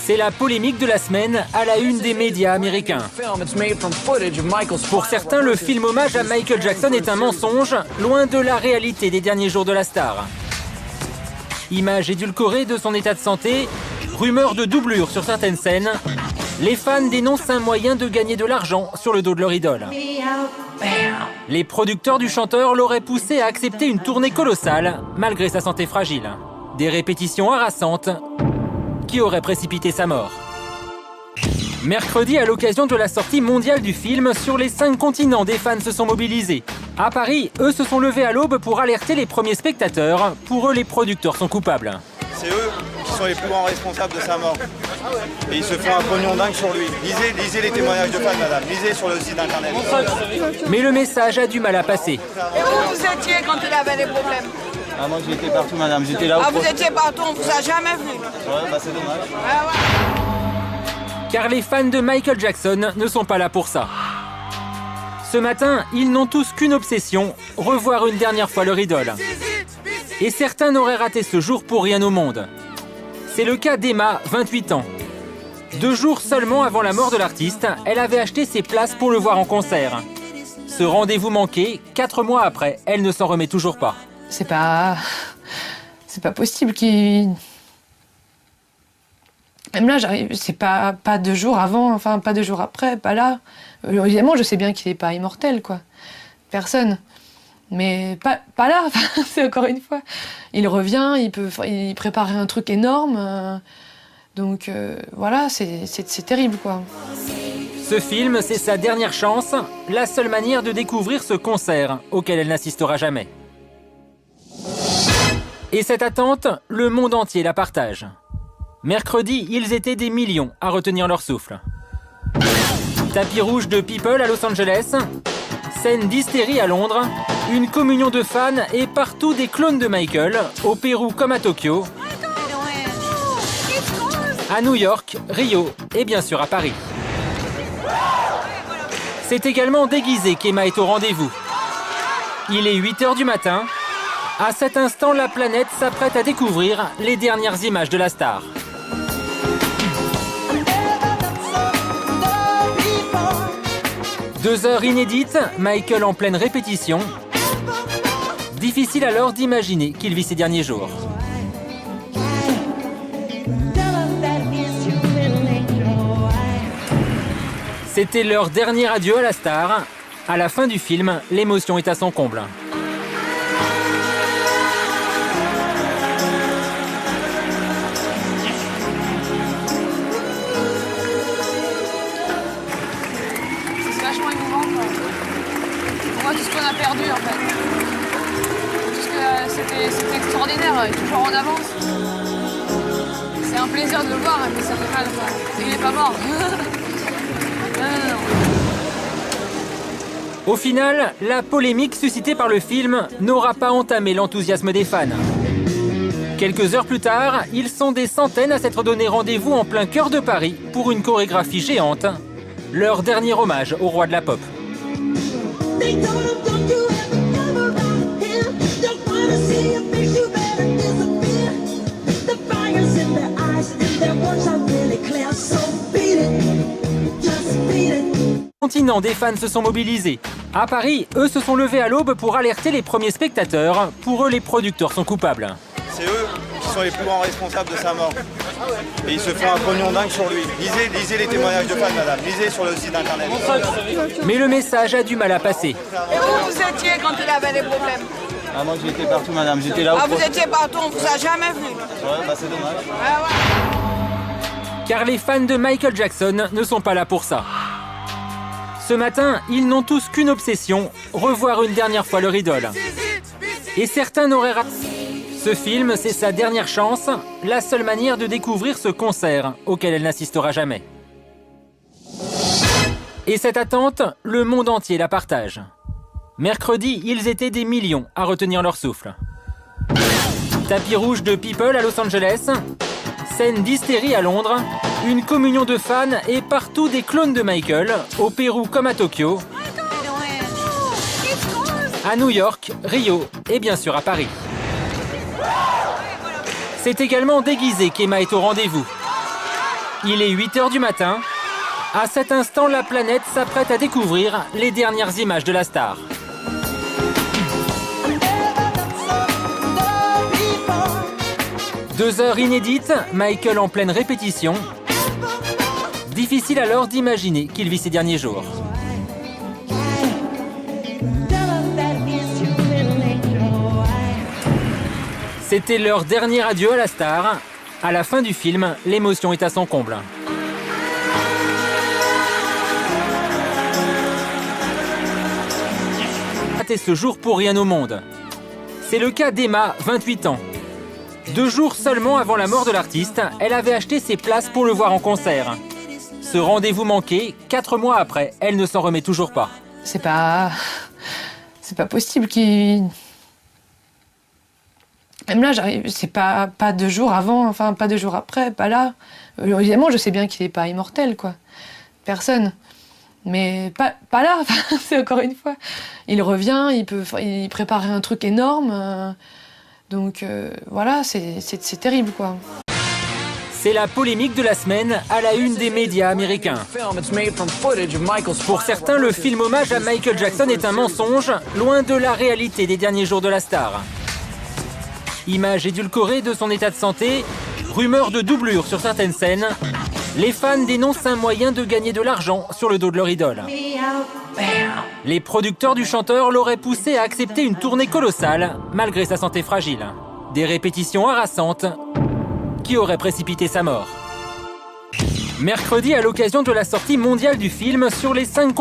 C'est la polémique de la semaine à la une des médias américains. Pour certains, le film hommage à Michael Jackson est un mensonge, loin de la réalité des derniers jours de la star. Images édulcorées de son état de santé, rumeurs de doublure sur certaines scènes, les fans dénoncent un moyen de gagner de l'argent sur le dos de leur idole. Les producteurs du chanteur l'auraient poussé à accepter une tournée colossale, malgré sa santé fragile. Des répétitions harassantes qui auraient précipité sa mort. Mercredi, à l'occasion de la sortie mondiale du film, sur les 5 continents, des fans se sont mobilisés. À Paris, eux se sont levés à l'aube pour alerter les premiers spectateurs. Pour eux, les producteurs sont coupables. C'est eux qui sont les plus grands responsables de sa mort. Et ils se font un pognon dingue sur lui. Lisez les témoignages de fans, madame. Lisez sur le site internet. Mais le message a du mal à passer. Et où vous étiez quand il avait des problèmes? Ah, moi j'étais partout, madame. J'étais là où... Ah, vous étiez partout, on vous a jamais vu. Ouais, bah c'est dommage. Ah, ouais. Car les fans de Michael Jackson ne sont pas là pour ça. Ce matin, ils n'ont tous qu'une obsession, revoir une dernière fois leur idole. Et certains n'auraient raté ce jour pour rien au monde. C'est le cas d'Emma, 28 ans. 2 jours seulement avant la mort de l'artiste, elle avait acheté ses places pour le voir en concert. Ce rendez-vous manqué, 4 mois après, elle ne s'en remet toujours pas. C'est pas possible qu'il... Même là, j'arrive, c'est pas 2 jours avant, enfin pas 2 jours après, pas là. Évidemment, je sais bien qu'il est pas immortel, quoi. Personne. Mais pas là, c'est encore une fois. Il revient, il préparait un truc énorme. Donc voilà, c'est terrible, quoi. Ce film, c'est sa dernière chance, la seule manière de découvrir ce concert auquel elle n'assistera jamais. Et cette attente, le monde entier la partage. Mercredi, ils étaient des millions à retenir leur souffle. Tapis rouge de People à Los Angeles, scène d'hystérie à Londres, une communion de fans et partout des clones de Michael, au Pérou comme à Tokyo, à New York, Rio et bien sûr à Paris. C'est également déguisé qu'Emma est au rendez-vous. Il est 8h du matin. À cet instant, la planète s'apprête à découvrir les dernières images de la star. 2 heures inédites, Michael en pleine répétition. Difficile alors d'imaginer qu'il vit ses derniers jours. C'était leur dernier adieu à la star. À la fin du film, l'émotion est à son comble. Tout ce qu'on a perdu en fait. Tout ce que c'était extraordinaire, il est toujours en avance. C'est un plaisir de le voir, mais ça fait mal. Il n'est pas mort. Non. Au final, la polémique suscitée par le film n'aura pas entamé l'enthousiasme des fans. Quelques heures plus tard, ils sont des centaines à s'être donné rendez-vous en plein cœur de Paris pour une chorégraphie géante, leur dernier hommage au roi de la pop. Continent, des fans se sont mobilisés. À Paris, eux se sont levés à l'aube pour alerter les premiers spectateurs. Pour eux, les producteurs sont coupables. C'est eux qui sont les plus grands responsables de sa mort. Et ils se font un pognon dingue sur lui. Lisez les témoignages de fans, madame. Lisez sur le site internet. Mais le message a du mal à passer. Et où vous étiez quand il avait des problèmes? Ah, moi j'étais partout, madame. J'étais là où... Ah, vous étiez partout, on vous a jamais vu. Ouais, bah c'est dommage. Ah, ouais. Car les fans de Michael Jackson ne sont pas là pour ça. Ce matin, ils n'ont tous qu'une obsession, revoir une dernière fois leur idole. Et certains n'auraient raté. Ce film, c'est sa dernière chance, la seule manière de découvrir ce concert auquel elle n'assistera jamais. Et cette attente, le monde entier la partage. Mercredi, ils étaient des millions à retenir leur souffle. Tapis rouge de People à Los Angeles, scène d'hystérie à Londres, une communion de fans et partout des clones de Michael, au Pérou comme à Tokyo, à New York, Rio et bien sûr à Paris. C'est également déguisé qu'Emma est au rendez-vous. Il est 8 h du matin. À cet instant, la planète s'apprête à découvrir les dernières images de la star. 2 heures inédites, Michael en pleine répétition. Difficile alors d'imaginer qu'il vit ces derniers jours. C'était leur dernier adieu à la star. À la fin du film, l'émotion est à son comble. Rater ce jour pour rien au monde. C'est le cas d'Emma, 28 ans. 2 jours seulement avant la mort de l'artiste, elle avait acheté ses places pour le voir en concert. Ce rendez-vous manqué, 4 mois après, elle ne s'en remet toujours pas. C'est pas possible qu'il... Même là, j'arrive, c'est pas 2 jours avant, enfin pas 2 jours après, pas là. Évidemment, je sais bien qu'il n'est pas immortel, quoi. Personne. Mais pas là, c'est encore une fois. Il revient, il prépare un truc énorme. Donc voilà, c'est terrible, quoi. C'est la polémique de la semaine à la une des médias américains. Pour certains, le film hommage à Michael Jackson est un mensonge, loin de la réalité des derniers jours de la star. Images édulcorées de son état de santé, rumeurs de doublure sur certaines scènes, les fans dénoncent un moyen de gagner de l'argent sur le dos de leur idole. Les producteurs du chanteur l'auraient poussé à accepter une tournée colossale, malgré sa santé fragile. Des répétitions harassantes qui auraient précipité sa mort. Mercredi, à l'occasion de la sortie mondiale du film, sur les 5